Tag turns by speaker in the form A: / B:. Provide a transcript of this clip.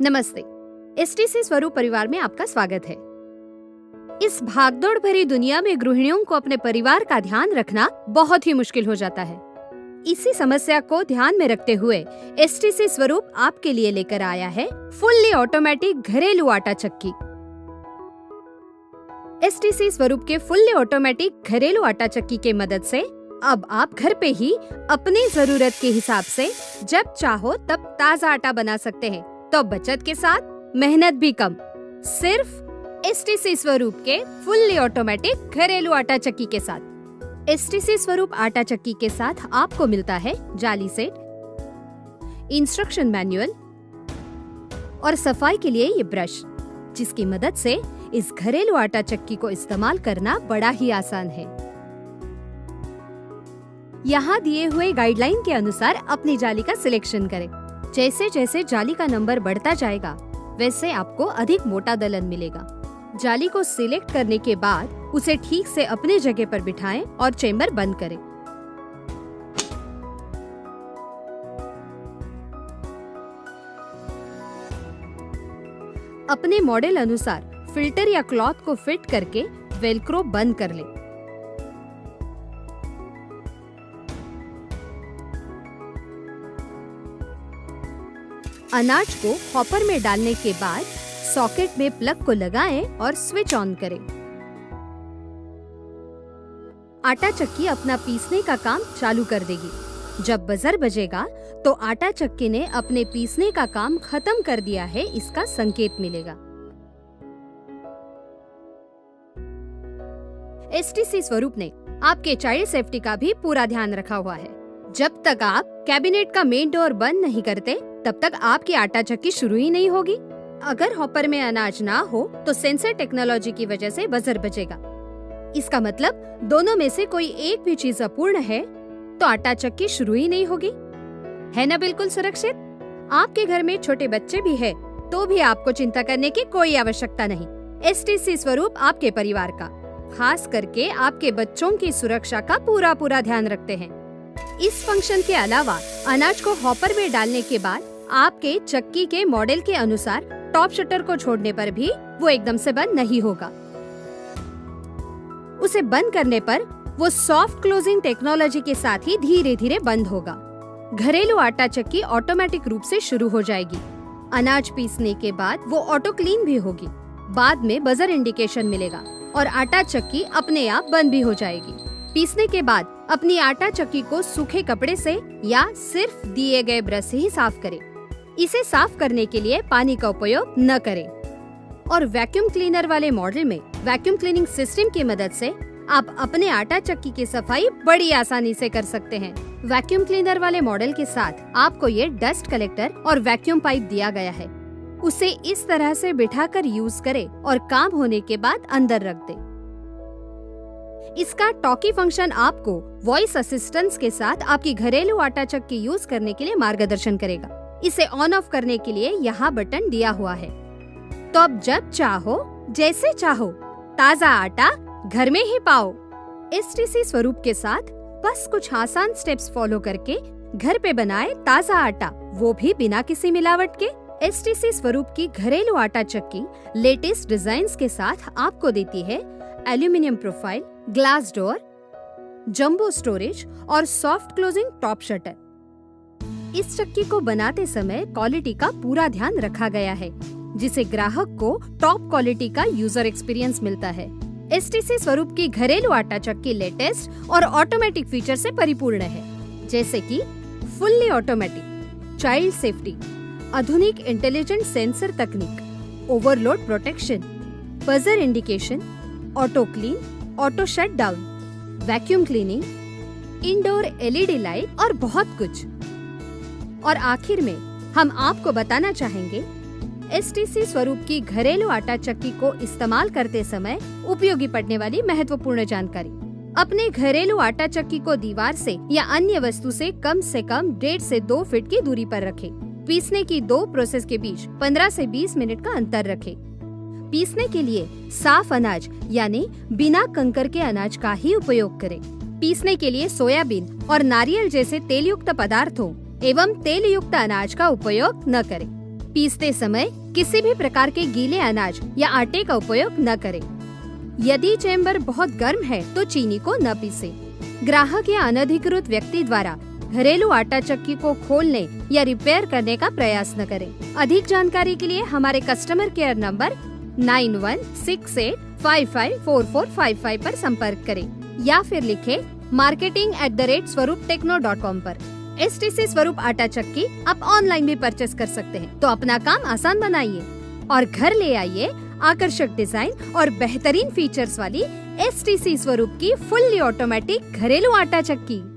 A: नमस्ते। एसटीसी स्वरूप परिवार में आपका स्वागत है। इस भागदौड़ भरी दुनिया में गृहिणियों को अपने परिवार का ध्यान रखना बहुत ही मुश्किल हो जाता है। इसी समस्या को ध्यान में रखते हुए एसटीसी स्वरूप आपके लिए लेकर आया है फुल्ली ऑटोमेटिक घरेलू आटा चक्की। एसटीसी स्वरूप के फुल्ली ऑटोमेटिक घरेलू आटा चक्की के मदद से अब आप घर पे ही अपनी जरूरत के हिसाब से जब चाहो तब ताजा आटा बना सकते हैं, तो बचत के साथ मेहनत भी कम। सिर्फ एसटीसी स्वरूप के फुल्ली ऑटोमेटिक घरेलू आटा चक्की के साथ। एसटीसी स्वरूप आटा चक्की के साथ आपको मिलता है जाली सेट, इंस्ट्रक्शन मैनुअल और सफाई के लिए ये ब्रश, जिसकी मदद से इस घरेलू आटा चक्की को इस्तेमाल करना बड़ा ही आसान है। यहाँ दिए हुए गाइडलाइन के अनुसार अपनी जाली का सिलेक्शन करें। जैसे जैसे जाली का नंबर बढ़ता जाएगा वैसे आपको अधिक मोटा दलन मिलेगा। जाली को सिलेक्ट करने के बाद उसे ठीक से अपने जगह पर बिठाएं और चेम्बर बंद करें। अपने मॉडल अनुसार फिल्टर या क्लॉथ को फिट करके वेलक्रो बंद कर लें। अनाज को हॉपर में डालने के बाद सॉकेट में प्लग को लगाएं और स्विच ऑन करें। आटा चक्की अपना पीसने का काम चालू कर देगी। जब बजर बजेगा तो आटा चक्की ने अपने पीसने का काम खत्म कर दिया है, इसका संकेत मिलेगा। एसटीसी स्वरूप ने आपके चाइल्ड सेफ्टी का भी पूरा ध्यान रखा हुआ है। जब तक आप कैबिनेट का मेन डोर बंद नहीं करते तब तक आपकी आटा चक्की शुरू ही नहीं होगी। अगर हॉपर में अनाज ना हो तो सेंसर टेक्नोलॉजी की वजह से बजर बजेगा। इसका मतलब दोनों में से कोई एक भी चीज अपूर्ण है तो आटा चक्की शुरू ही नहीं होगी। है ना बिल्कुल सुरक्षित? आपके घर में छोटे बच्चे भी है तो भी आपको चिंता करने की कोई आवश्यकता नहीं। एसटीसी स्वरूप आपके परिवार का, खास करके आपके बच्चों की सुरक्षा का पूरा ध्यान रखते हैं। इस फंक्शन के अलावा अनाज को हॉपर में डालने के बाद आपके चक्की के मॉडल के अनुसार टॉप शटर को छोड़ने पर भी वो एकदम से बंद नहीं होगा। उसे बंद करने पर वो सॉफ्ट क्लोजिंग टेक्नोलॉजी के साथ ही धीरे धीरे बंद होगा। घरेलू आटा चक्की ऑटोमेटिक रूप से शुरू हो जाएगी। अनाज पीसने के बाद वो ऑटो क्लीन भी होगी। बाद में बजर इंडिकेशन मिलेगा और आटा चक्की अपने आप बंद भी हो जाएगी। पीसने के बाद अपनी आटा चक्की को सूखे कपड़े से या सिर्फ दिए गए ब्रश से ही साफ करें। इसे साफ करने के लिए पानी का उपयोग न करें। और वैक्यूम क्लीनर वाले मॉडल में वैक्यूम क्लीनिंग सिस्टम की मदद से आप अपने आटा चक्की की सफाई बड़ी आसानी से कर सकते हैं। वैक्यूम क्लीनर वाले मॉडल के साथ आपको ये डस्ट कलेक्टर और वैक्यूम पाइप दिया गया है। उसे इस तरह से बिठाकर यूज करें और काम होने के बाद अंदर रख दें। इसका टॉकी फंक्शन आपको वॉइस असिस्टेंस के साथ आपकी घरेलू आटा चक्की यूज करने के लिए मार्गदर्शन करेगा। इसे ऑन ऑफ करने के लिए यहाँ बटन दिया हुआ है। तो अब जब चाहो जैसे चाहो ताजा आटा घर में ही पाओ। एसटीसी स्वरूप के साथ बस कुछ आसान स्टेप्स फॉलो करके घर पे बनाए ताजा आटा, वो भी बिना किसी मिलावट के। एसटीसी स्वरूप की घरेलू आटा चक्की लेटेस्ट डिजाइन्स के साथ आपको देती है aluminium profile, glass door, jumbo storage और सॉफ्ट क्लोजिंग टॉप शटर। इस चक्की को बनाते समय क्वालिटी का पूरा ध्यान रखा गया है, जिसे ग्राहक को टॉप क्वालिटी का यूजर एक्सपीरियंस मिलता है। एसटीसी स्वरूप की घरेलू आटा चक्की लेटेस्ट और ऑटोमेटिक फीचर से परिपूर्ण है, जैसे कि फुल्ली ऑटोमेटिक, चाइल्ड सेफ्टी, आधुनिक इंटेलिजेंट सेंसर तकनीक, overload protection, buzzer indication, auto clean, auto shut down, vacuum cleaning, indoor LED light और बहुत कुछ। और आखिर में हम आपको बताना चाहेंगे एसटीसी स्वरूप की घरेलू आटा चक्की को इस्तेमाल करते समय उपयोगी पड़ने वाली महत्वपूर्ण जानकारी। अपने घरेलू आटा चक्की को दीवार से या अन्य वस्तु से कम 1.5 से 2 फीट की दूरी पर रखें। पीसने की 2 प्रोसेस के बीच 15 से 20 मिनट का अंतर रखें। पीसने के लिए साफ अनाज यानी बिना कंकर के अनाज का ही उपयोग करें। पीसने के लिए सोयाबीन और नारियल जैसे तेलयुक्त पदार्थों एवं तेलयुक्त अनाज का उपयोग न करें। पीसते समय किसी भी प्रकार के गीले अनाज या आटे का उपयोग न करें। यदि चेम्बर बहुत गर्म है तो चीनी को न पीसें। ग्राहक या अनधिकृत व्यक्ति द्वारा घरेलू आटा चक्की को खोलने या रिपेयर करने का प्रयास न करें। अधिक जानकारी के लिए हमारे कस्टमर केयर नंबर 9168554455 पर संपर्क करें या फिर लिखें marketing@swaruptechno.com पर। STC स्वरूप आटा चक्की आप ऑनलाइन भी परचेस कर सकते हैं। तो अपना काम आसान बनाइए और घर ले आइए आकर्षक डिजाइन और बेहतरीन फीचर्स वाली STC स्वरूप की फुल्ली ऑटोमेटिक घरेलू आटा चक्की।